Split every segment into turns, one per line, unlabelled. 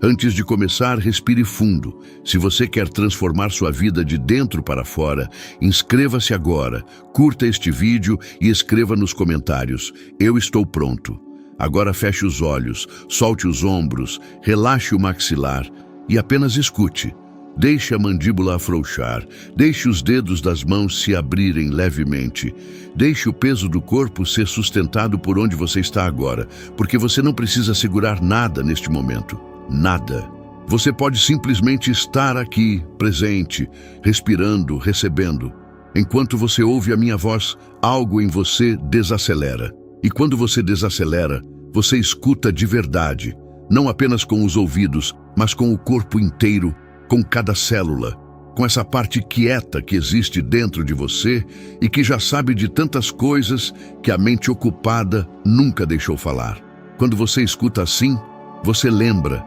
Antes de começar, respire fundo. Se você quer transformar sua vida de dentro para fora, inscreva-se agora, curta este vídeo e escreva nos comentários: "Eu estou pronto". Agora feche os olhos, solte os ombros, relaxe o maxilar e apenas escute. Deixe a mandíbula afrouxar, deixe os dedos das mãos se abrirem levemente. Deixe o peso do corpo ser sustentado por onde você está agora, porque você não precisa segurar nada neste momento. Nada. Você pode simplesmente estar aqui, presente, respirando, recebendo. Enquanto você ouve a minha voz, algo em você desacelera. E quando você desacelera, você escuta de verdade, não apenas com os ouvidos, mas com o corpo inteiro, com cada célula, com essa parte quieta que existe dentro de você e que já sabe de tantas coisas que a mente ocupada nunca deixou falar. Quando você escuta assim, você lembra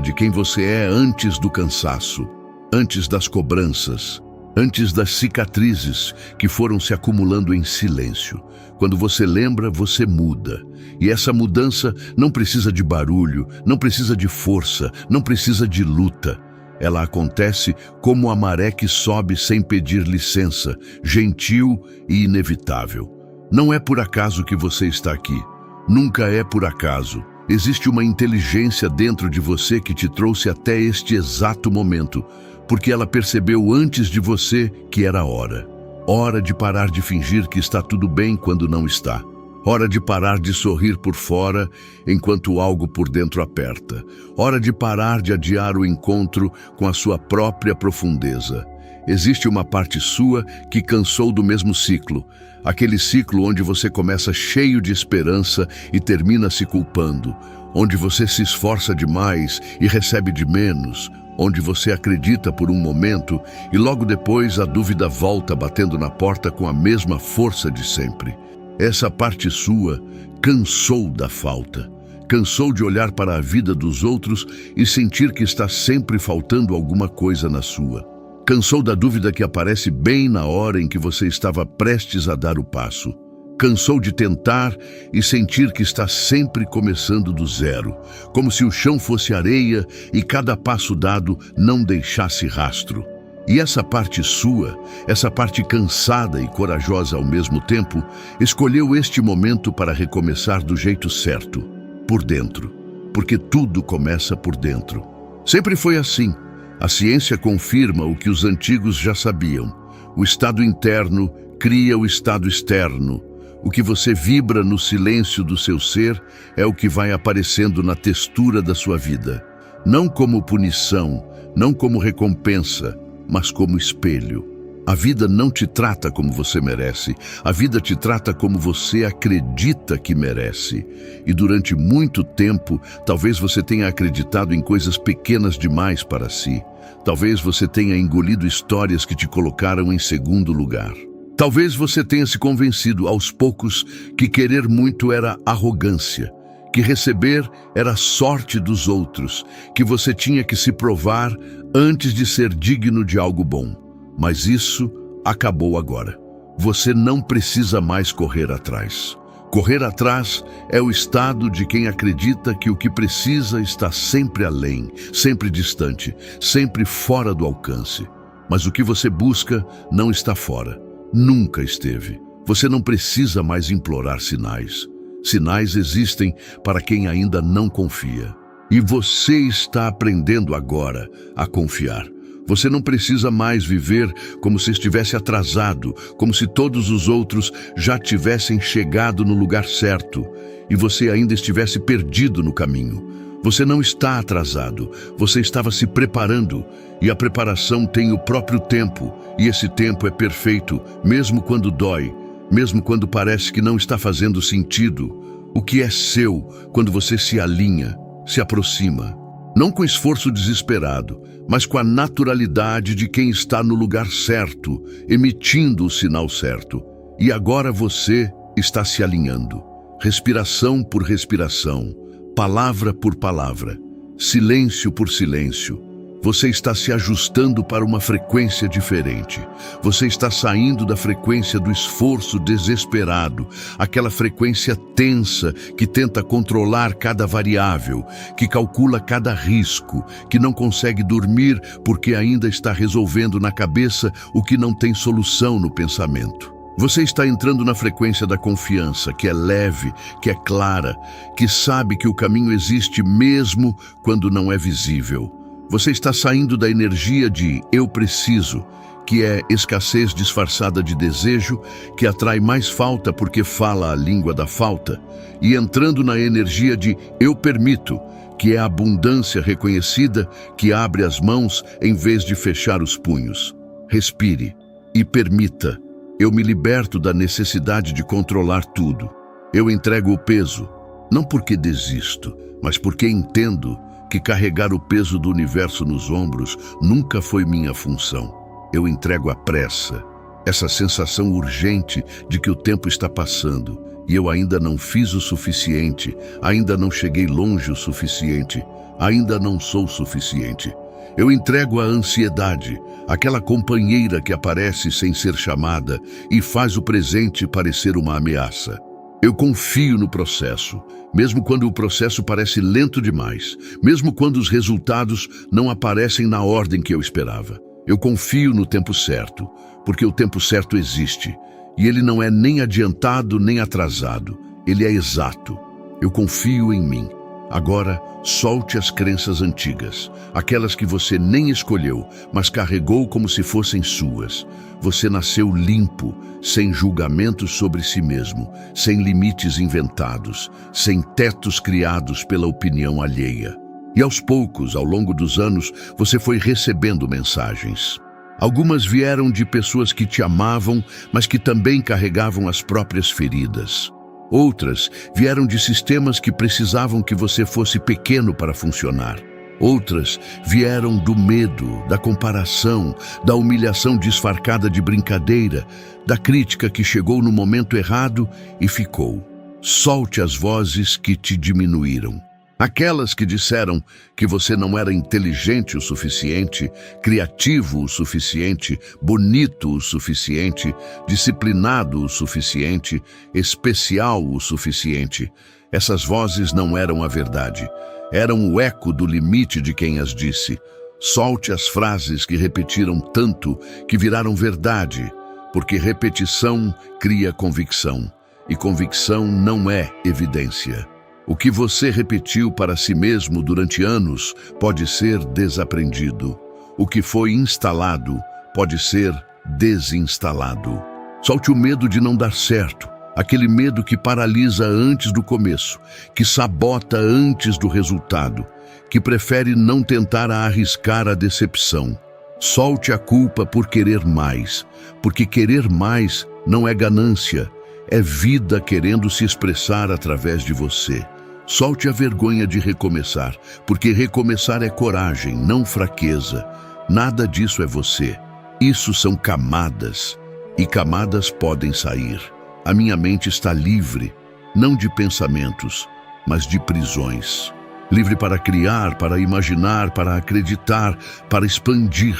de quem você é antes do cansaço, antes das cobranças, antes das cicatrizes que foram se acumulando em silêncio. Quando você lembra, você muda. E essa mudança não precisa de barulho, não precisa de força, não precisa de luta. Ela acontece como a maré que sobe sem pedir licença, gentil e inevitável. Não é por acaso que você está aqui. Nunca é por acaso. Existe uma inteligência dentro de você que te trouxe até este exato momento, porque ela percebeu antes de você que era hora. Hora de parar de fingir que está tudo bem quando não está. Hora de parar de sorrir por fora enquanto algo por dentro aperta. Hora de parar de adiar o encontro com a sua própria profundeza. Existe uma parte sua que cansou do mesmo ciclo. Aquele ciclo onde você começa cheio de esperança e termina se culpando. Onde você se esforça demais e recebe de menos. Onde você acredita por um momento e logo depois a dúvida volta batendo na porta com a mesma força de sempre. Essa parte sua cansou da falta, cansou de olhar para a vida dos outros e sentir que está sempre faltando alguma coisa na sua. Cansou da dúvida que aparece bem na hora em que você estava prestes a dar o passo. Cansou de tentar e sentir que está sempre começando do zero, como se o chão fosse areia e cada passo dado não deixasse rastro. E essa parte sua, essa parte cansada e corajosa ao mesmo tempo, escolheu este momento para recomeçar do jeito certo, por dentro, porque tudo começa por dentro. Sempre foi assim. A ciência confirma o que os antigos já sabiam. O estado interno cria o estado externo. O que você vibra no silêncio do seu ser é o que vai aparecendo na textura da sua vida. Não como punição, não como recompensa, mas como espelho. A vida não te trata como você merece. A vida te trata como você acredita que merece. E durante muito tempo, talvez você tenha acreditado em coisas pequenas demais para si. Talvez você tenha engolido histórias que te colocaram em segundo lugar. Talvez você tenha se convencido aos poucos que querer muito era arrogância, que receber era sorte dos outros, que você tinha que se provar antes de ser digno de algo bom. Mas isso acabou agora. Você não precisa mais correr atrás. Correr atrás é o estado de quem acredita que o que precisa está sempre além, sempre distante, sempre fora do alcance. Mas o que você busca não está fora. Nunca esteve. Você não precisa mais implorar sinais. Sinais existem para quem ainda não confia. E você está aprendendo agora a confiar. Você não precisa mais viver como se estivesse atrasado, como se todos os outros já tivessem chegado no lugar certo e você ainda estivesse perdido no caminho. Você não está atrasado, você estava se preparando e a preparação tem o próprio tempo e esse tempo é perfeito, mesmo quando dói, mesmo quando parece que não está fazendo sentido. O que é seu quando você se alinha, se aproxima. Não com esforço desesperado, mas com a naturalidade de quem está no lugar certo, emitindo o sinal certo. E agora você está se alinhando. Respiração por respiração, palavra por palavra, silêncio por silêncio. Você está se ajustando para uma frequência diferente. Você está saindo da frequência do esforço desesperado, aquela frequência tensa que tenta controlar cada variável, que calcula cada risco, que não consegue dormir porque ainda está resolvendo na cabeça o que não tem solução no pensamento. Você está entrando na frequência da confiança, que é leve, que é clara, que sabe que o caminho existe mesmo quando não é visível. Você está saindo da energia de eu preciso, que é escassez disfarçada de desejo, que atrai mais falta porque fala a língua da falta, e entrando na energia de eu permito, que é a abundância reconhecida, que abre as mãos em vez de fechar os punhos. Respire e permita. Eu me liberto da necessidade de controlar tudo. Eu entrego o peso, não porque desisto, mas porque entendo que carregar o peso do universo nos ombros nunca foi minha função. Eu entrego a pressa, essa sensação urgente de que o tempo está passando e eu ainda não fiz o suficiente, ainda não cheguei longe o suficiente, ainda não sou suficiente. Eu entrego a ansiedade, aquela companheira que aparece sem ser chamada e faz o presente parecer uma ameaça. Eu confio no processo, mesmo quando o processo parece lento demais, mesmo quando os resultados não aparecem na ordem que eu esperava. Eu confio no tempo certo, porque o tempo certo existe, e ele não é nem adiantado nem atrasado, ele é exato. Eu confio em mim. Agora, solte as crenças antigas, aquelas que você nem escolheu, mas carregou como se fossem suas. Você nasceu limpo, sem julgamentos sobre si mesmo, sem limites inventados, sem tetos criados pela opinião alheia. E aos poucos, ao longo dos anos, você foi recebendo mensagens. Algumas vieram de pessoas que te amavam, mas que também carregavam as próprias feridas. Outras vieram de sistemas que precisavam que você fosse pequeno para funcionar. Outras vieram do medo, da comparação, da humilhação disfarçada de brincadeira, da crítica que chegou no momento errado e ficou. Solte as vozes que te diminuíram. Aquelas que disseram que você não era inteligente o suficiente, criativo o suficiente, bonito o suficiente, disciplinado o suficiente, especial o suficiente. Essas vozes não eram a verdade. Eram o eco do limite de quem as disse. Solte as frases que repetiram tanto que viraram verdade, porque repetição cria convicção, e convicção não é evidência. O que você repetiu para si mesmo durante anos pode ser desaprendido. O que foi instalado pode ser desinstalado. Solte o medo de não dar certo, aquele medo que paralisa antes do começo, que sabota antes do resultado, que prefere não tentar arriscar a decepção. Solte a culpa por querer mais, porque querer mais não é ganância, é vida querendo se expressar através de você. Solte a vergonha de recomeçar, porque recomeçar é coragem, não fraqueza. Nada disso é você. Isso são camadas, e camadas podem sair. A minha mente está livre, não de pensamentos, mas de prisões. Livre para criar, para imaginar, para acreditar, para expandir.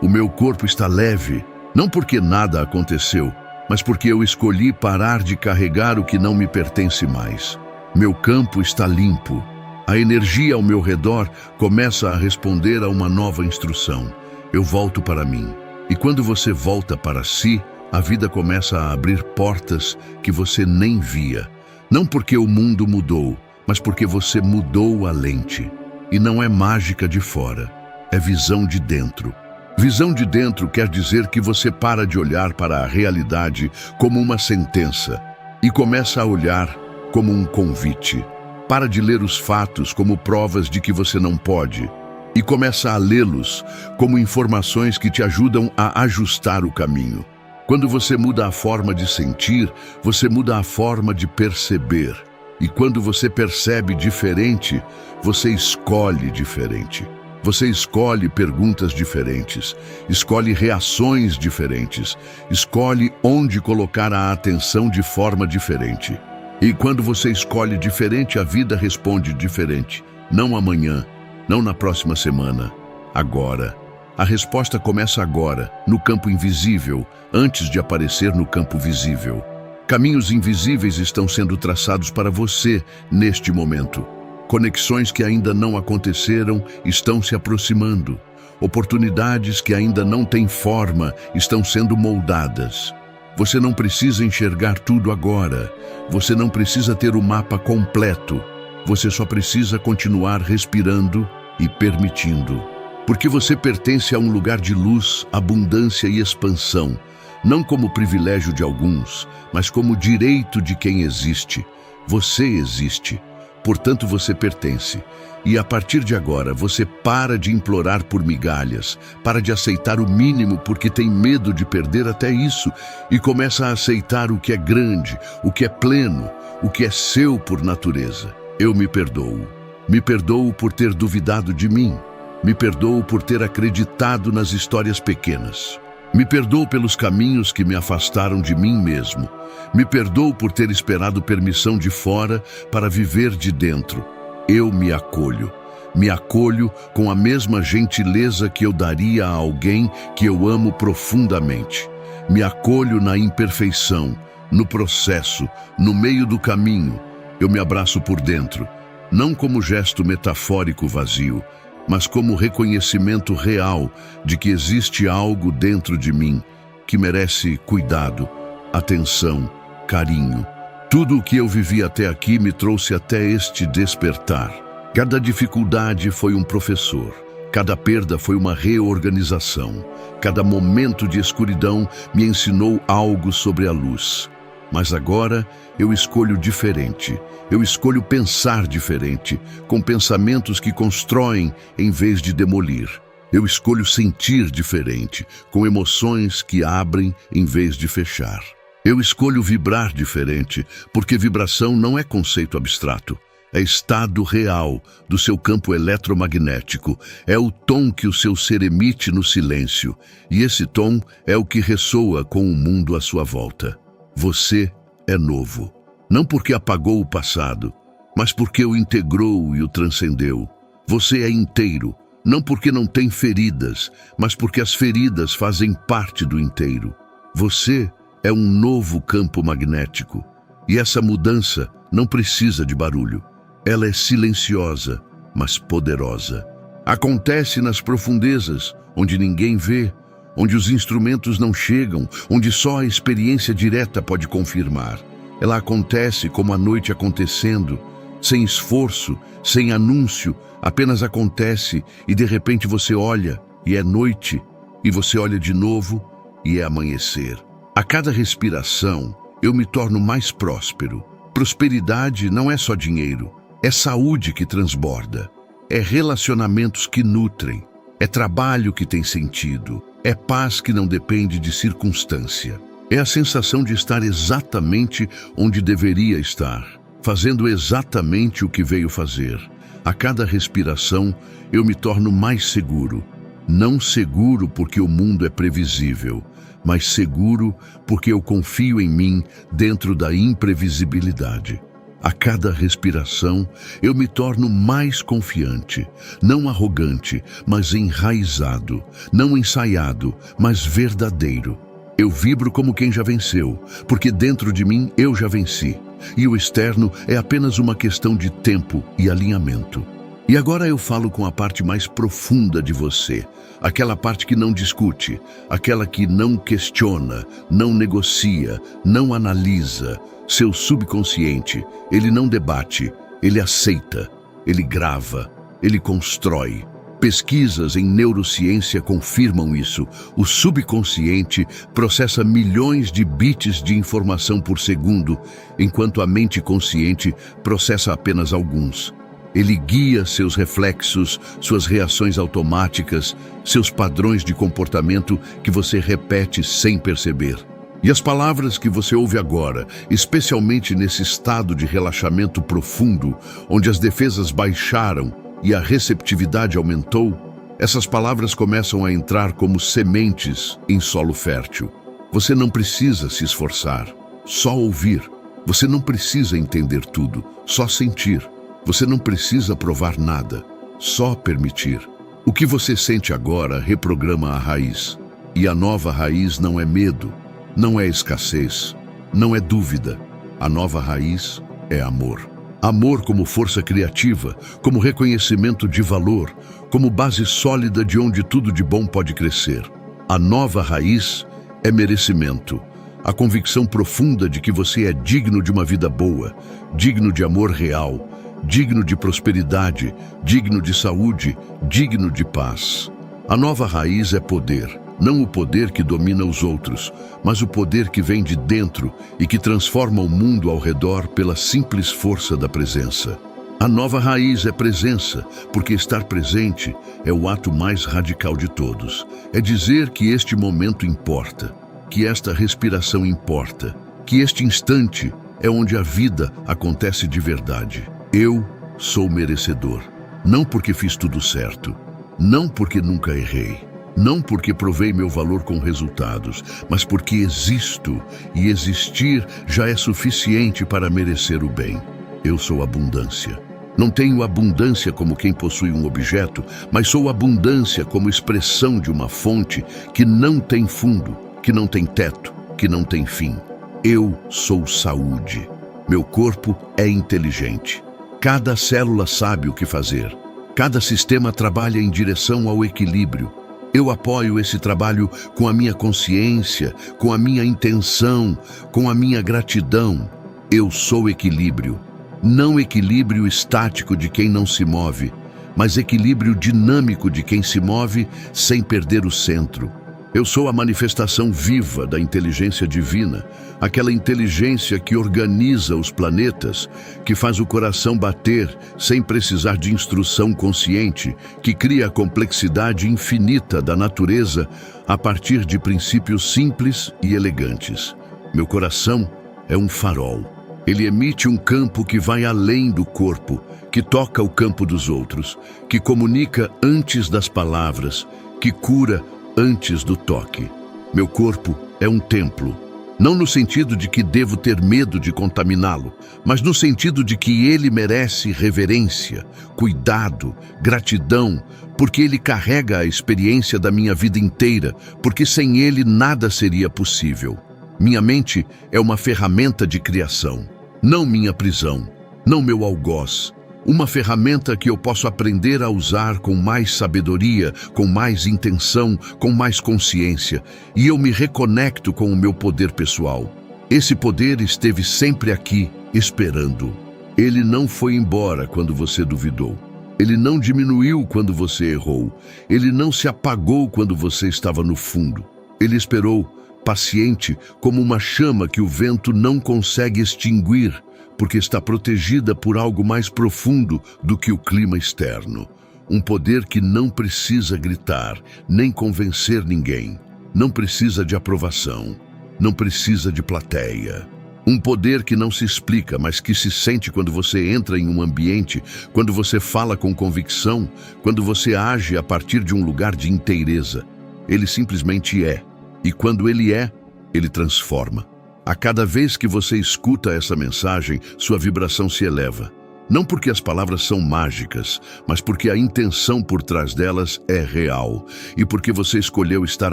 O meu corpo está leve, não porque nada aconteceu, mas porque eu escolhi parar de carregar o que não me pertence mais. Meu campo está limpo. A energia ao meu redor começa a responder a uma nova instrução. Eu volto para mim. E quando você volta para si, a vida começa a abrir portas que você nem via. Não porque o mundo mudou, mas porque você mudou a lente. E não é mágica de fora, é visão de dentro. Visão de dentro quer dizer que você para de olhar para a realidade como uma sentença e começa a olhar como um convite. Para de ler os fatos como provas de que você não pode e começa a lê-los como informações que te ajudam a ajustar o caminho. Quando você muda a forma de sentir, você muda a forma de perceber. E quando você percebe diferente, você escolhe diferente. Você escolhe perguntas diferentes, escolhe reações diferentes, escolhe onde colocar a atenção de forma diferente. E quando você escolhe diferente, a vida responde diferente. Não amanhã, não na próxima semana, Agora. A resposta começa agora, no campo invisível, antes de aparecer no campo visível. Caminhos invisíveis estão sendo traçados para você neste momento. Conexões que ainda não aconteceram estão se aproximando. Oportunidades que ainda não têm forma estão sendo moldadas. Você não precisa enxergar tudo agora. Você não precisa ter o mapa completo. Você só precisa continuar respirando e permitindo. Porque você pertence a um lugar de luz, abundância e expansão, não como privilégio de alguns, mas como direito de quem existe. Você existe, portanto você pertence. E a partir de agora, você para de implorar por migalhas, para de aceitar o mínimo porque tem medo de perder até isso, e começa a aceitar o que é grande, o que é pleno, o que é seu por natureza. Eu me perdoo. Me perdoo por ter duvidado de mim. Me perdoo por ter acreditado nas histórias pequenas. Me perdoo pelos caminhos que me afastaram de mim mesmo. Me perdoo por ter esperado permissão de fora para viver de dentro. Eu me acolho. Me acolho com a mesma gentileza que eu daria a alguém que eu amo profundamente. Me acolho na imperfeição, no processo, no meio do caminho. Eu me abraço por dentro, não como gesto metafórico vazio, mas como reconhecimento real de que existe algo dentro de mim que merece cuidado, atenção, carinho. Tudo o que eu vivi até aqui me trouxe até este despertar. Cada dificuldade foi um professor, cada perda foi uma reorganização, cada momento de escuridão me ensinou algo sobre a luz. Mas agora eu escolho diferente. Eu escolho pensar diferente, com pensamentos que constroem em vez de demolir. Eu escolho sentir diferente, com emoções que abrem em vez de fechar. Eu escolho vibrar diferente, porque vibração não é conceito abstrato. É estado real do seu campo eletromagnético. É o tom que o seu ser emite no silêncio. E esse tom é o que ressoa com o mundo à sua volta. Você é novo, não porque apagou o passado, mas porque o integrou e o transcendeu. Você é inteiro, não porque não tem feridas, mas porque as feridas fazem parte do inteiro. Você é um novo campo magnético, e essa mudança não precisa de barulho. Ela é silenciosa, mas poderosa. Acontece nas profundezas, onde ninguém vê, onde os instrumentos não chegam, onde só a experiência direta pode confirmar. Ela acontece como a noite acontecendo, sem esforço, sem anúncio, apenas acontece e de repente você olha e é noite, e você olha de novo e é amanhecer. A cada respiração eu me torno mais próspero. Prosperidade não é só dinheiro, é saúde que transborda, é relacionamentos que nutrem, é trabalho que tem sentido, é paz que não depende de circunstância. É a sensação de estar exatamente onde deveria estar, fazendo exatamente o que veio fazer. A cada respiração, eu me torno mais seguro. Não seguro porque o mundo é previsível, mas seguro porque eu confio em mim dentro da imprevisibilidade. A cada respiração, eu me torno mais confiante, não arrogante, mas enraizado, não ensaiado, mas verdadeiro. Eu vibro como quem já venceu, porque dentro de mim eu já venci, e o externo é apenas uma questão de tempo e alinhamento. E agora eu falo com a parte mais profunda de você, aquela parte que não discute, aquela que não questiona, não negocia, não analisa. Seu subconsciente, ele não debate, ele aceita, ele grava, ele constrói. Pesquisas em neurociência confirmam isso. O subconsciente processa milhões de bits de informação por segundo, enquanto a mente consciente processa apenas alguns. Ele guia seus reflexos, suas reações automáticas, seus padrões de comportamento que você repete sem perceber. E as palavras que você ouve agora, especialmente nesse estado de relaxamento profundo, onde as defesas baixaram e a receptividade aumentou, essas palavras começam a entrar como sementes em solo fértil. Você não precisa se esforçar, só ouvir. Você não precisa entender tudo, só sentir. Você não precisa provar nada, só permitir. O que você sente agora reprograma a raiz. E a nova raiz não é medo, não é escassez, não é dúvida. A nova raiz é amor. Amor como força criativa, como reconhecimento de valor, como base sólida de onde tudo de bom pode crescer. A nova raiz é merecimento, a convicção profunda de que você é digno de uma vida boa, digno de amor real, digno de prosperidade, digno de saúde, digno de paz. A nova raiz é poder, não o poder que domina os outros, mas o poder que vem de dentro e que transforma o mundo ao redor pela simples força da presença. A nova raiz é presença, porque estar presente é o ato mais radical de todos. É dizer que este momento importa, que esta respiração importa, que este instante é onde a vida acontece de verdade. Eu sou merecedor, não porque fiz tudo certo, não porque nunca errei, não porque provei meu valor com resultados, mas porque existo e existir já é suficiente para merecer o bem. Eu sou abundância. Não tenho abundância como quem possui um objeto, mas sou abundância como expressão de uma fonte que não tem fundo, que não tem teto, que não tem fim. Eu sou saúde. Meu corpo é inteligente. Cada célula sabe o que fazer. Cada sistema trabalha em direção ao equilíbrio. Eu apoio esse trabalho com a minha consciência, com a minha intenção, com a minha gratidão. Eu sou equilíbrio. Não equilíbrio estático de quem não se move, mas equilíbrio dinâmico de quem se move sem perder o centro. Eu sou a manifestação viva da inteligência divina, aquela inteligência que organiza os planetas, que faz o coração bater sem precisar de instrução consciente, que cria a complexidade infinita da natureza a partir de princípios simples e elegantes. Meu coração é um farol. Ele emite um campo que vai além do corpo, que toca o campo dos outros, que comunica antes das palavras, que cura antes do toque. Meu corpo é um templo, não no sentido de que devo ter medo de contaminá-lo, mas no sentido de que ele merece reverência, cuidado, gratidão, porque ele carrega a experiência da minha vida inteira, porque sem ele nada seria possível. Minha mente é uma ferramenta de criação, não minha prisão, não meu algoz. Uma ferramenta que eu posso aprender a usar com mais sabedoria, com mais intenção, com mais consciência, e eu me reconecto com o meu poder pessoal. Esse poder esteve sempre aqui, esperando. Ele não foi embora quando você duvidou. Ele não diminuiu quando você errou. Ele não se apagou quando você estava no fundo. Ele esperou, paciente, como uma chama que o vento não consegue extinguir, porque está protegida por algo mais profundo do que o clima externo. Um poder que não precisa gritar, nem convencer ninguém. Não precisa de aprovação. Não precisa de plateia. Um poder que não se explica, mas que se sente quando você entra em um ambiente, quando você fala com convicção, quando você age a partir de um lugar de inteireza. Ele simplesmente é. E quando ele é, ele transforma. A cada vez que você escuta essa mensagem, sua vibração se eleva. Não porque as palavras são mágicas, mas porque a intenção por trás delas é real. E porque você escolheu estar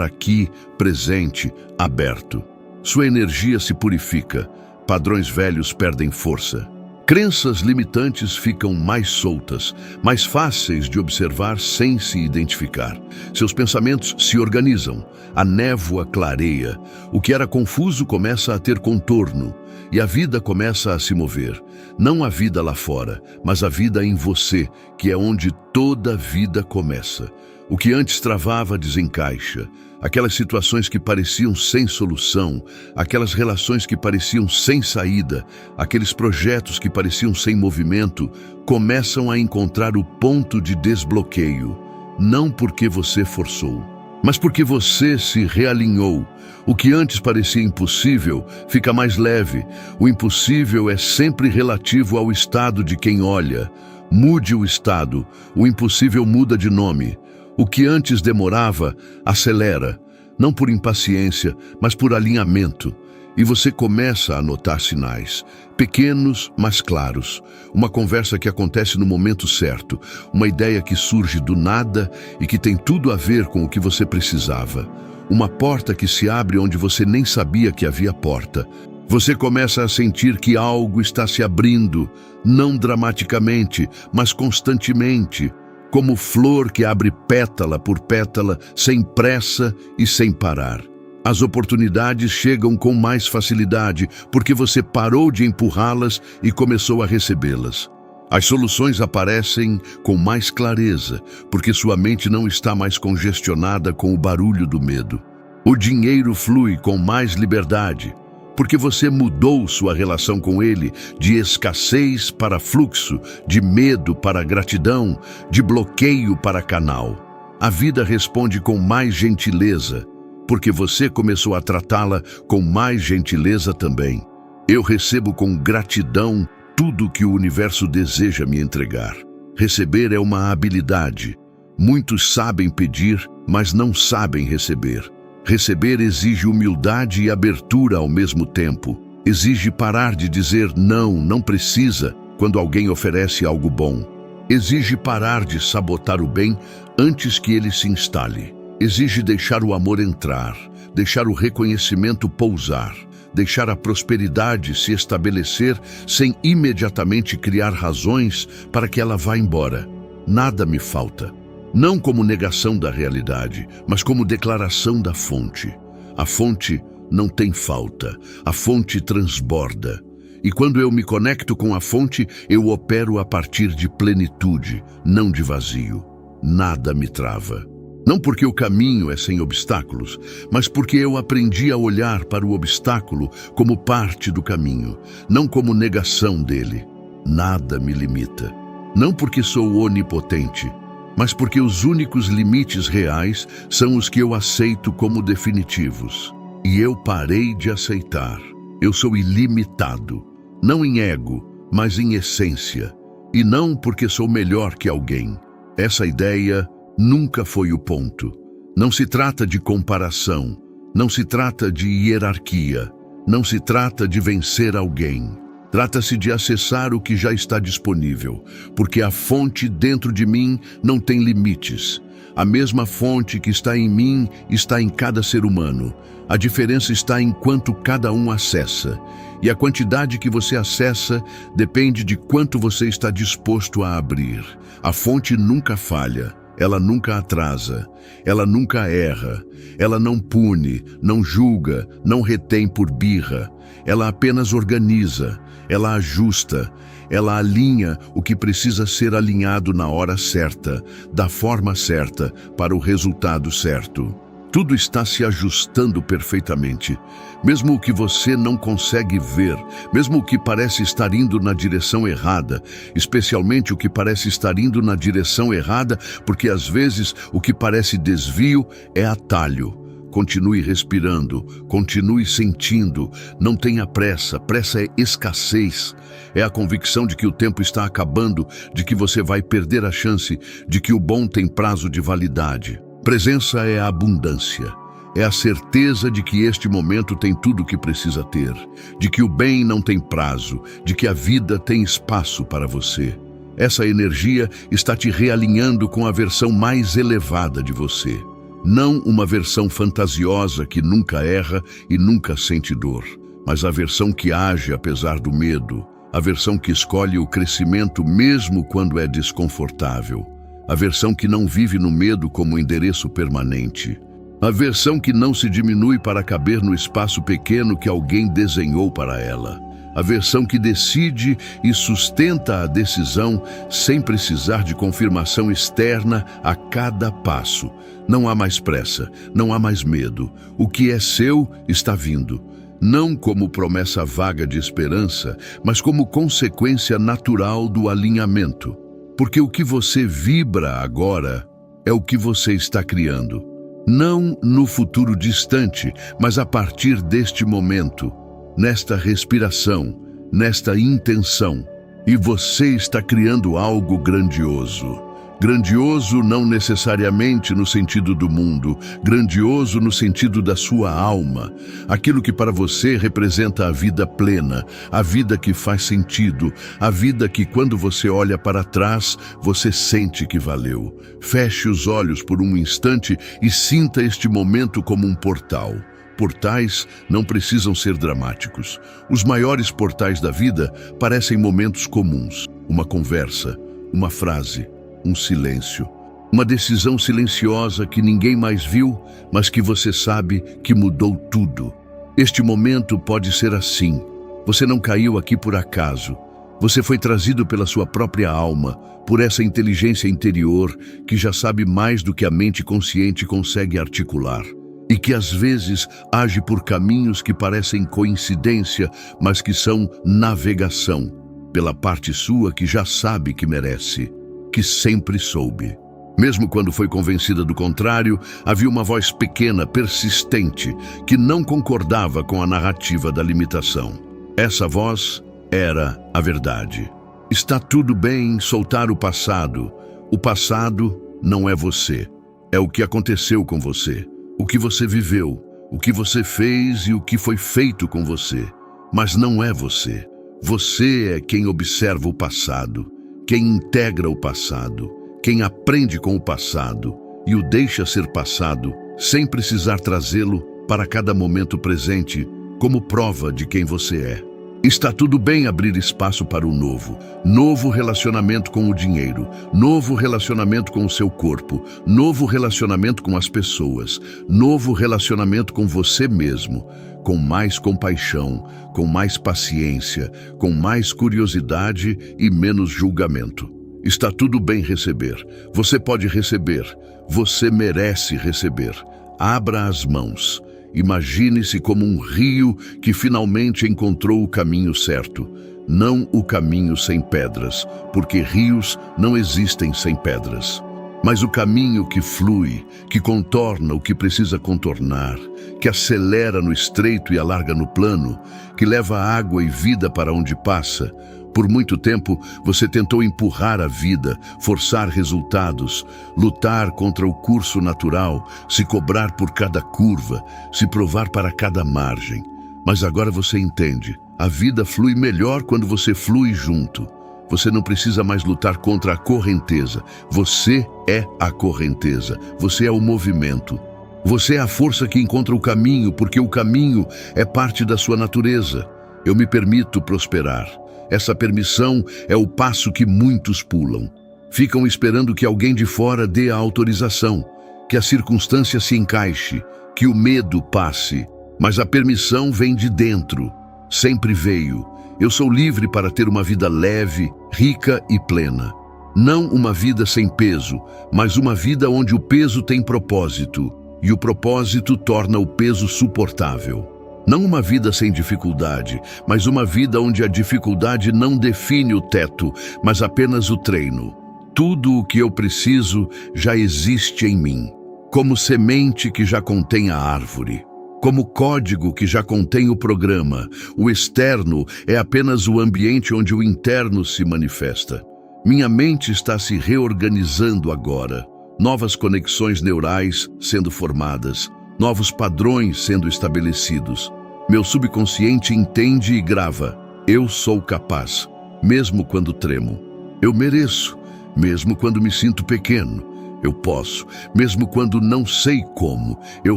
aqui, presente, aberto. Sua energia se purifica, padrões velhos perdem força. Crenças limitantes ficam mais soltas, mais fáceis de observar sem se identificar. Seus pensamentos se organizam, a névoa clareia, o que era confuso começa a ter contorno, e a vida começa a se mover. Não a vida lá fora, mas a vida em você, que é onde toda vida começa. O que antes travava desencaixa. Aquelas situações que pareciam sem solução, aquelas relações que pareciam sem saída, aqueles projetos que pareciam sem movimento, começam a encontrar o ponto de desbloqueio. Não porque você forçou, mas porque você se realinhou. O que antes parecia impossível fica mais leve. O impossível é sempre relativo ao estado de quem olha. Mude o estado, o impossível muda de nome. O que antes demorava, acelera, não por impaciência, mas por alinhamento. E você começa a notar sinais, pequenos, mas claros. Uma conversa que acontece no momento certo, uma ideia que surge do nada e que tem tudo a ver com o que você precisava. Uma porta que se abre onde você nem sabia que havia porta. Você começa a sentir que algo está se abrindo, não dramaticamente, mas constantemente, como flor que abre pétala por pétala, sem pressa e sem parar. As oportunidades chegam com mais facilidade, porque você parou de empurrá-las e começou a recebê-las. As soluções aparecem com mais clareza, porque sua mente não está mais congestionada com o barulho do medo. O dinheiro flui com mais liberdade, porque você mudou sua relação com ele de escassez para fluxo, de medo para gratidão, de bloqueio para canal. A vida responde com mais gentileza, porque você começou a tratá-la com mais gentileza também. Eu recebo com gratidão tudo que o universo deseja me entregar. Receber é uma habilidade. Muitos sabem pedir, mas não sabem receber. Receber exige humildade e abertura ao mesmo tempo. Exige parar de dizer não, não precisa, quando alguém oferece algo bom. Exige parar de sabotar o bem antes que ele se instale. Exige deixar o amor entrar, deixar o reconhecimento pousar, deixar a prosperidade se estabelecer sem imediatamente criar razões para que ela vá embora. Nada me falta. Não como negação da realidade, mas como declaração da fonte. A fonte não tem falta, a fonte transborda. E quando eu me conecto com a fonte, eu opero a partir de plenitude, não de vazio. Nada me trava. Não porque o caminho é sem obstáculos, mas porque eu aprendi a olhar para o obstáculo como parte do caminho, não como negação dele. Nada me limita. Não porque sou onipotente, mas porque os únicos limites reais são os que eu aceito como definitivos. E eu parei de aceitar. Eu sou ilimitado, não em ego, mas em essência. E não porque sou melhor que alguém. Essa ideia nunca foi o ponto. Não se trata de comparação, não se trata de hierarquia, não se trata de vencer alguém. Trata-se de acessar o que já está disponível, porque a fonte dentro de mim não tem limites. A mesma fonte que está em mim está em cada ser humano. A diferença está em quanto cada um acessa. E a quantidade que você acessa depende de quanto você está disposto a abrir. A fonte nunca falha. Ela nunca atrasa, ela nunca erra, ela não pune, não julga, não retém por birra. Ela apenas organiza, ela ajusta, ela alinha o que precisa ser alinhado na hora certa, da forma certa, para o resultado certo. Tudo está se ajustando perfeitamente. Mesmo o que você não consegue ver, mesmo o que parece estar indo na direção errada, especialmente o que parece estar indo na direção errada, porque às vezes o que parece desvio é atalho. Continue respirando, continue sentindo, não tenha pressa, pressa é escassez. É a convicção de que o tempo está acabando, de que você vai perder a chance, de que o bom tem prazo de validade. Presença é a abundância, é a certeza de que este momento tem tudo o que precisa ter, de que o bem não tem prazo, de que a vida tem espaço para você. Essa energia está te realinhando com a versão mais elevada de você. Não uma versão fantasiosa que nunca erra e nunca sente dor, mas a versão que age apesar do medo, a versão que escolhe o crescimento mesmo quando é desconfortável. A versão que não vive no medo como endereço permanente. A versão que não se diminui para caber no espaço pequeno que alguém desenhou para ela. A versão que decide e sustenta a decisão sem precisar de confirmação externa a cada passo. Não há mais pressa, não há mais medo. O que é seu está vindo. Não como promessa vaga de esperança, mas como consequência natural do alinhamento. Porque o que você vibra agora é o que você está criando. Não no futuro distante, mas a partir deste momento, nesta respiração, nesta intenção. E você está criando algo grandioso. Grandioso não necessariamente no sentido do mundo, grandioso no sentido da sua alma. Aquilo que para você representa a vida plena, a vida que faz sentido, a vida que quando você olha para trás, você sente que valeu. Feche os olhos por um instante e sinta este momento como um portal. Portais não precisam ser dramáticos. Os maiores portais da vida parecem momentos comuns. Uma conversa, uma frase, um silêncio. Uma decisão silenciosa que ninguém mais viu, mas que você sabe que mudou tudo. Este momento pode ser assim. Você não caiu aqui por acaso. Você foi trazido pela sua própria alma, por essa inteligência interior que já sabe mais do que a mente consciente consegue articular. E que às vezes age por caminhos que parecem coincidência, mas que são navegação, pela parte sua que já sabe que merece, que sempre soube. Mesmo quando foi convencida do contrário, havia uma voz pequena, persistente, que não concordava com a narrativa da limitação. Essa voz era a verdade. Está tudo bem soltar o passado. O passado não é você. É o que aconteceu com você. O que você viveu, o que você fez e o que foi feito com você. Mas não é você. Você é quem observa o passado, quem integra o passado, quem aprende com o passado e o deixa ser passado sem precisar trazê-lo para cada momento presente como prova de quem você é. Está tudo bem abrir espaço para o novo. Novo relacionamento com o dinheiro, novo relacionamento com o seu corpo, novo relacionamento com as pessoas, novo relacionamento com você mesmo, com mais compaixão, com mais paciência, com mais curiosidade e menos julgamento. Está tudo bem receber. Você pode receber. Você merece receber. Abra as mãos. Imagine-se como um rio que finalmente encontrou o caminho certo. Não o caminho sem pedras, porque rios não existem sem pedras. Mas o caminho que flui, que contorna o que precisa contornar, que acelera no estreito e alarga no plano, que leva água e vida para onde passa. Por muito tempo, você tentou empurrar a vida, forçar resultados, lutar contra o curso natural, se cobrar por cada curva, se provar para cada margem. Mas agora você entende, a vida flui melhor quando você flui junto. Você não precisa mais lutar contra a correnteza. Você é a correnteza, você é o movimento. Você é a força que encontra o caminho, porque o caminho é parte da sua natureza. Eu me permito prosperar. Essa permissão é o passo que muitos pulam. Ficam esperando que alguém de fora dê a autorização, que a circunstância se encaixe, que o medo passe. Mas a permissão vem de dentro. Sempre veio. Eu sou livre para ter uma vida leve, rica e plena. Não uma vida sem peso, mas uma vida onde o peso tem propósito, e o propósito torna o peso suportável. Não uma vida sem dificuldade, mas uma vida onde a dificuldade não define o teto, mas apenas o treino. Tudo o que eu preciso já existe em mim, como semente que já contém a árvore, como código que já contém o programa. O externo é apenas o ambiente onde o interno se manifesta. Minha mente está se reorganizando agora, novas conexões neurais sendo formadas, novos padrões sendo estabelecidos. Meu subconsciente entende e grava. Eu sou capaz, mesmo quando tremo. Eu mereço, mesmo quando me sinto pequeno. Eu posso, mesmo quando não sei como. Eu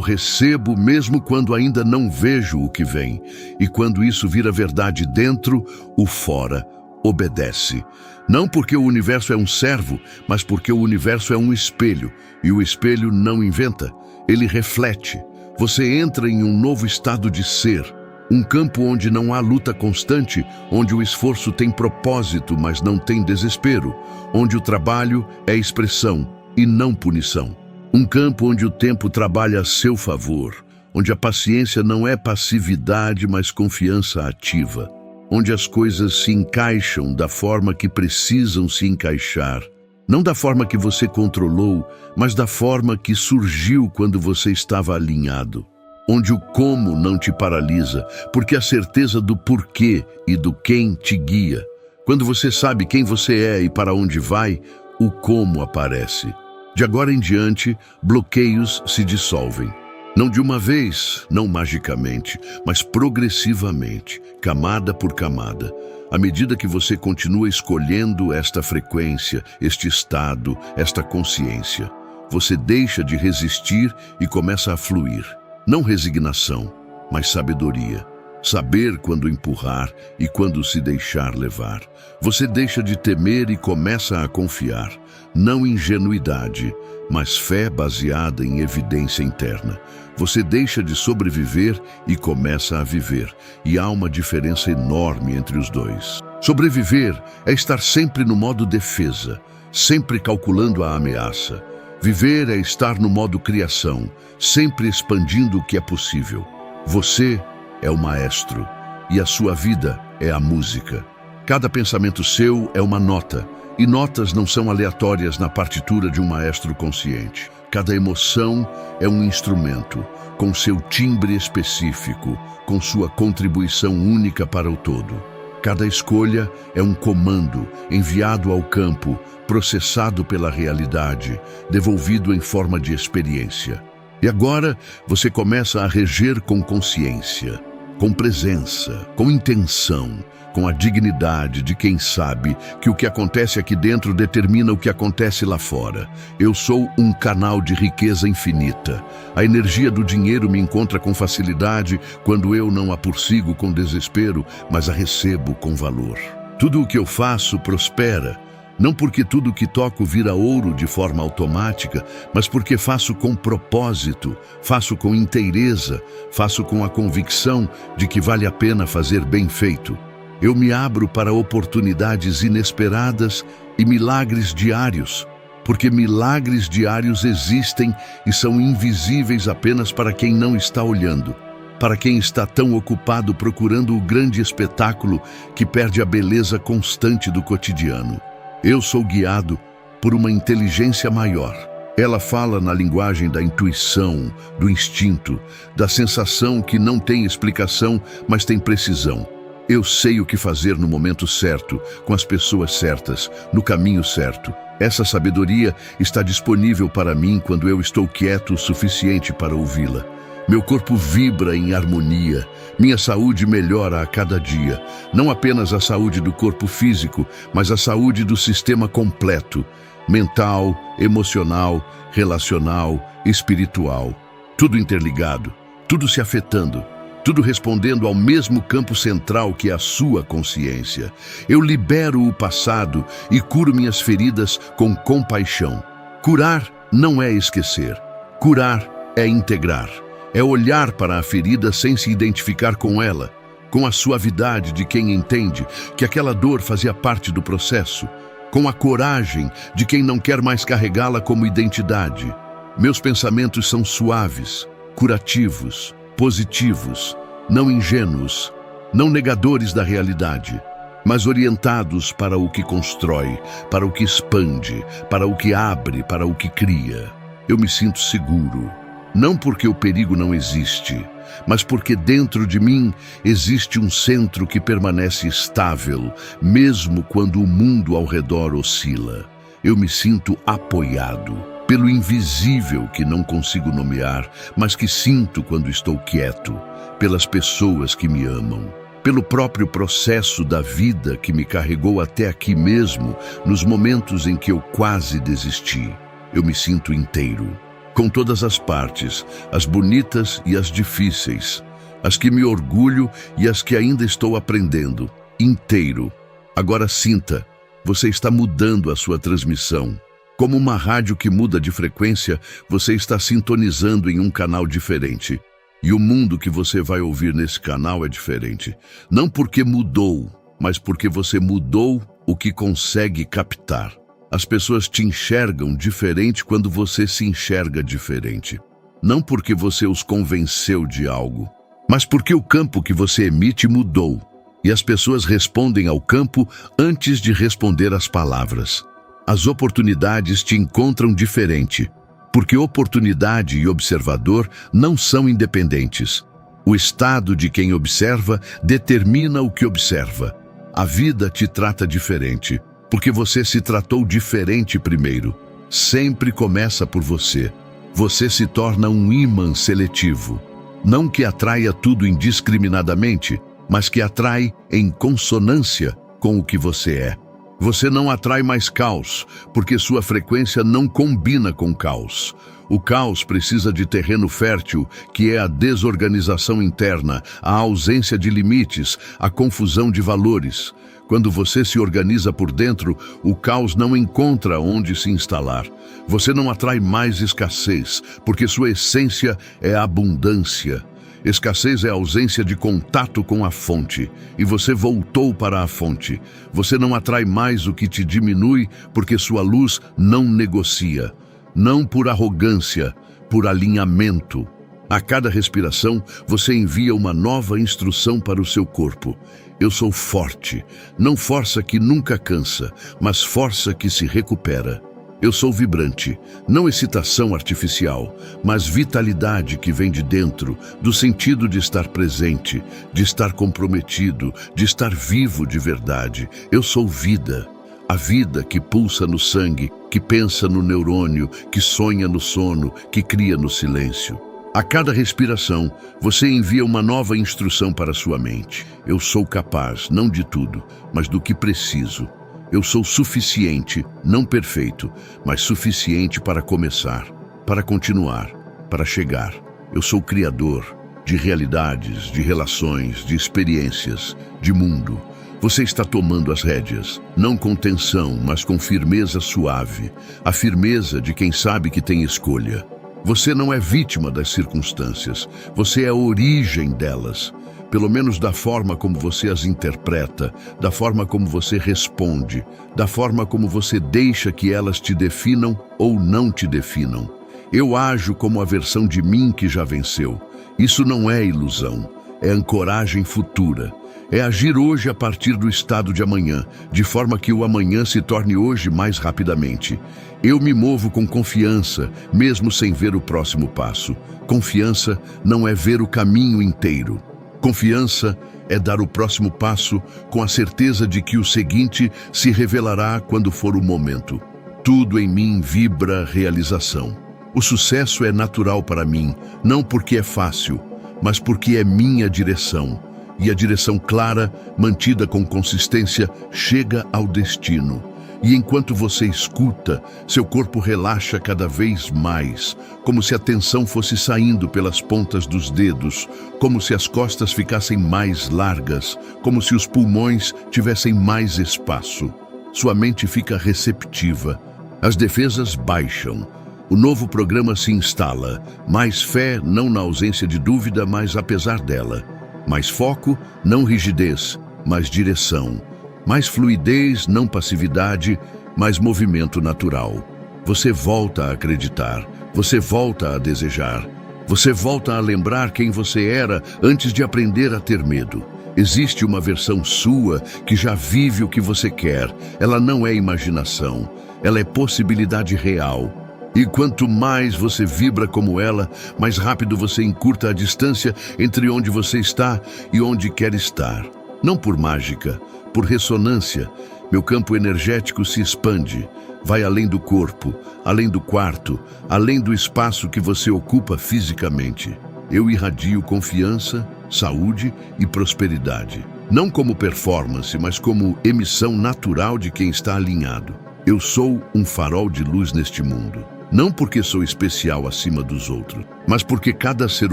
recebo, mesmo quando ainda não vejo o que vem. E quando isso vira verdade dentro, o fora obedece. Não porque o universo é um servo, mas porque o universo é um espelho. E o espelho não inventa, ele reflete. Você entra em um novo estado de ser, um campo onde não há luta constante, onde o esforço tem propósito, mas não tem desespero, onde o trabalho é expressão e não punição. Um campo onde o tempo trabalha a seu favor, onde a paciência não é passividade, mas confiança ativa, onde as coisas se encaixam da forma que precisam se encaixar, não da forma que você controlou, mas da forma que surgiu quando você estava alinhado. Onde o como não te paralisa, porque a certeza do porquê e do quem te guia. Quando você sabe quem você é e para onde vai, o como aparece. De agora em diante, bloqueios se dissolvem. Não de uma vez, não magicamente, mas progressivamente, camada por camada. À medida que você continua escolhendo esta frequência, este estado, esta consciência, você deixa de resistir e começa a fluir. Não resignação, mas sabedoria. Saber quando empurrar e quando se deixar levar. Você deixa de temer e começa a confiar. Não ingenuidade, mas fé baseada em evidência interna. Você deixa de sobreviver e começa a viver. E há uma diferença enorme entre os dois. Sobreviver é estar sempre no modo defesa, sempre calculando a ameaça. Viver é estar no modo criação, sempre expandindo o que é possível. Você é o maestro e a sua vida é a música. Cada pensamento seu é uma nota, e notas não são aleatórias na partitura de um maestro consciente. Cada emoção é um instrumento, com seu timbre específico, com sua contribuição única para o todo. Cada escolha é um comando enviado ao campo, processado pela realidade, devolvido em forma de experiência. E agora você começa a reger com consciência, com presença, com intenção, com a dignidade de quem sabe que o que acontece aqui dentro determina o que acontece lá fora. Eu sou um canal de riqueza infinita. A energia do dinheiro me encontra com facilidade quando eu não a persigo com desespero, mas a recebo com valor. Tudo o que eu faço prospera. Não porque tudo que toco vira ouro de forma automática, mas porque faço com propósito, faço com inteireza, faço com a convicção de que vale a pena fazer bem feito. Eu me abro para oportunidades inesperadas e milagres diários, porque milagres diários existem e são invisíveis apenas para quem não está olhando, para quem está tão ocupado procurando o grande espetáculo que perde a beleza constante do cotidiano. Eu sou guiado por uma inteligência maior. Ela fala na linguagem da intuição, do instinto, da sensação que não tem explicação, mas tem precisão. Eu sei o que fazer no momento certo, com as pessoas certas, no caminho certo. Essa sabedoria está disponível para mim quando eu estou quieto o suficiente para ouvi-la. Meu corpo vibra em harmonia, minha saúde melhora a cada dia. Não apenas a saúde do corpo físico, mas a saúde do sistema completo. Mental, emocional, relacional, espiritual. Tudo interligado, tudo se afetando, tudo respondendo ao mesmo campo central que é a sua consciência. Eu libero o passado e curo minhas feridas com compaixão. Curar não é esquecer. Curar é integrar. É olhar para a ferida sem se identificar com ela, com a suavidade de quem entende que aquela dor fazia parte do processo, com a coragem de quem não quer mais carregá-la como identidade. Meus pensamentos são suaves, curativos, positivos, não ingênuos, não negadores da realidade, mas orientados para o que constrói, para o que expande, para o que abre, para o que cria. Eu me sinto seguro. Não porque o perigo não existe, mas porque dentro de mim existe um centro que permanece estável, mesmo quando o mundo ao redor oscila. Eu me sinto apoiado pelo invisível que não consigo nomear, mas que sinto quando estou quieto, pelas pessoas que me amam, pelo próprio processo da vida que me carregou até aqui mesmo, nos momentos em que eu quase desisti. Eu me sinto inteiro. Com todas as partes, as bonitas e as difíceis, as que me orgulho e as que ainda estou aprendendo, inteiro. Agora sinta, você está mudando a sua transmissão. Como uma rádio que muda de frequência, você está sintonizando em um canal diferente. E o mundo que você vai ouvir nesse canal é diferente. Não porque mudou, mas porque você mudou o que consegue captar. As pessoas te enxergam diferente quando você se enxerga diferente. Não porque você os convenceu de algo, mas porque o campo que você emite mudou. E as pessoas respondem ao campo antes de responder às palavras. As oportunidades te encontram diferente, porque oportunidade e observador não são independentes. O estado de quem observa determina o que observa. A vida te trata diferente. Porque você se tratou diferente primeiro. Sempre começa por você. Você se torna um ímã seletivo. Não que atraia tudo indiscriminadamente, mas que atrai em consonância com o que você é. Você não atrai mais caos, porque sua frequência não combina com caos. O caos precisa de terreno fértil, que é a desorganização interna, a ausência de limites, a confusão de valores. Quando você se organiza por dentro, o caos não encontra onde se instalar. Você não atrai mais escassez, porque sua essência é abundância. Escassez é ausência de contato com a fonte, e você voltou para a fonte. Você não atrai mais o que te diminui, porque sua luz não negocia. Não por arrogância, por alinhamento. A cada respiração, você envia uma nova instrução para o seu corpo. Eu sou forte, não força que nunca cansa, mas força que se recupera. Eu sou vibrante, não excitação artificial, mas vitalidade que vem de dentro, do sentido de estar presente, de estar comprometido, de estar vivo de verdade. Eu sou vida. A vida que pulsa no sangue, que pensa no neurônio, que sonha no sono, que cria no silêncio. A cada respiração, você envia uma nova instrução para sua mente. Eu sou capaz, não de tudo, mas do que preciso. Eu sou suficiente, não perfeito, mas suficiente para começar, para continuar, para chegar. Eu sou criador de realidades, de relações, de experiências, de mundo. Você está tomando as rédeas, não com tensão, mas com firmeza suave, a firmeza de quem sabe que tem escolha. Você não é vítima das circunstâncias, você é a origem delas. Pelo menos da forma como você as interpreta, da forma como você responde, da forma como você deixa que elas te definam ou não te definam. Eu ajo como a versão de mim que já venceu. Isso não é ilusão, é ancoragem futura. É agir hoje a partir do estado de amanhã, de forma que o amanhã se torne hoje mais rapidamente. Eu me movo com confiança, mesmo sem ver o próximo passo. Confiança não é ver o caminho inteiro. Confiança é dar o próximo passo com a certeza de que o seguinte se revelará quando for o momento. Tudo em mim vibra realização. O sucesso é natural para mim, não porque é fácil, mas porque é minha direção. E a direção clara, mantida com consistência, chega ao destino. E enquanto você escuta, seu corpo relaxa cada vez mais, como se a tensão fosse saindo pelas pontas dos dedos, como se as costas ficassem mais largas, como se os pulmões tivessem mais espaço. Sua mente fica receptiva. As defesas baixam. O novo programa se instala. Mais fé, não na ausência de dúvida, mas apesar dela. Mais foco, não rigidez, mas direção. Mais fluidez, não passividade, mas movimento natural. Você volta a acreditar, você volta a desejar, você volta a lembrar quem você era antes de aprender a ter medo. Existe uma versão sua que já vive o que você quer. Ela não é imaginação, ela é possibilidade real. E quanto mais você vibra como ela, mais rápido você encurta a distância entre onde você está e onde quer estar. Não por mágica, por ressonância. Meu campo energético se expande, vai além do corpo, além do quarto, além do espaço que você ocupa fisicamente. Eu irradio confiança, saúde e prosperidade. Não como performance, mas como emissão natural de quem está alinhado. Eu sou um farol de luz neste mundo. Não porque sou especial acima dos outros, mas porque cada ser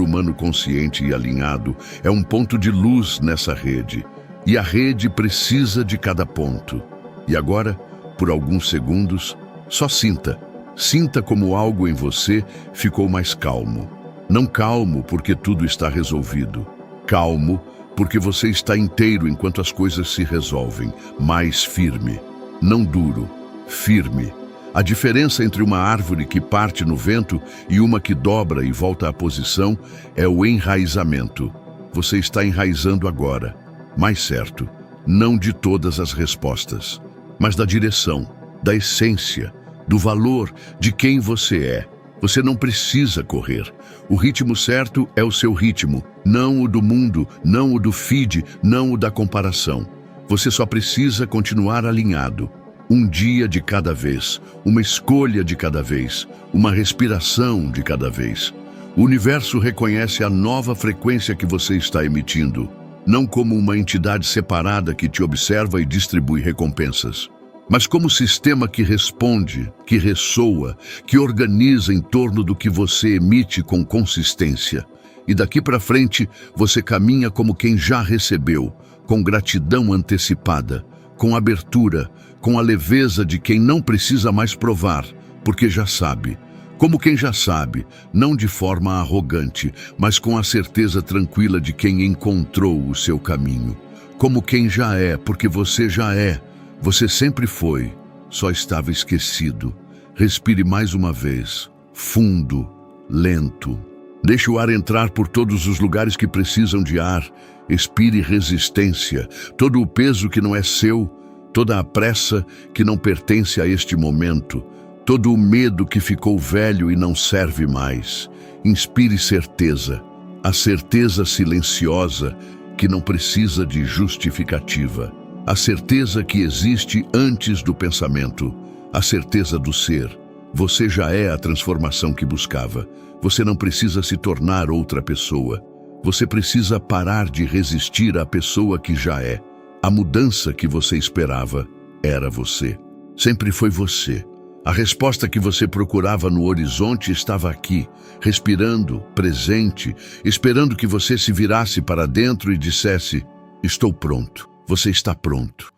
humano consciente e alinhado é um ponto de luz nessa rede. E a rede precisa de cada ponto. E agora, por alguns segundos, só sinta. Sinta como algo em você ficou mais calmo. Não calmo porque tudo está resolvido. Calmo porque você está inteiro enquanto as coisas se resolvem. Mais firme. Não duro, firme. A diferença entre uma árvore que parte no vento e uma que dobra e volta à posição é o enraizamento. Você está enraizando agora, mais certo, não de todas as respostas, mas da direção, da essência, do valor de quem você é. Você não precisa correr. O ritmo certo é o seu ritmo, não o do mundo, não o do feed, não o da comparação. Você só precisa continuar alinhado. Um dia de cada vez, uma escolha de cada vez, uma respiração de cada vez. O universo reconhece a nova frequência que você está emitindo, não como uma entidade separada que te observa e distribui recompensas, mas como sistema que responde, que ressoa, que organiza em torno do que você emite com consistência. E daqui para frente, você caminha como quem já recebeu, com gratidão antecipada, com abertura, com a leveza de quem não precisa mais provar, porque já sabe. Como quem já sabe, não de forma arrogante, mas com a certeza tranquila de quem encontrou o seu caminho. Como quem já é, porque você já é. Você sempre foi, só estava esquecido. Respire mais uma vez, fundo, lento. Deixe o ar entrar por todos os lugares que precisam de ar. Expire resistência, todo o peso que não é seu, toda a pressa que não pertence a este momento, todo o medo que ficou velho e não serve mais. Inspire certeza, a certeza silenciosa que não precisa de justificativa. A certeza que existe antes do pensamento, a certeza do ser. Você já é a transformação que buscava. Você não precisa se tornar outra pessoa. Você precisa parar de resistir à pessoa que já é. A mudança que você esperava era você. Sempre foi você. A resposta que você procurava no horizonte estava aqui, respirando, presente, esperando que você se virasse para dentro e dissesse: estou pronto. Você está pronto.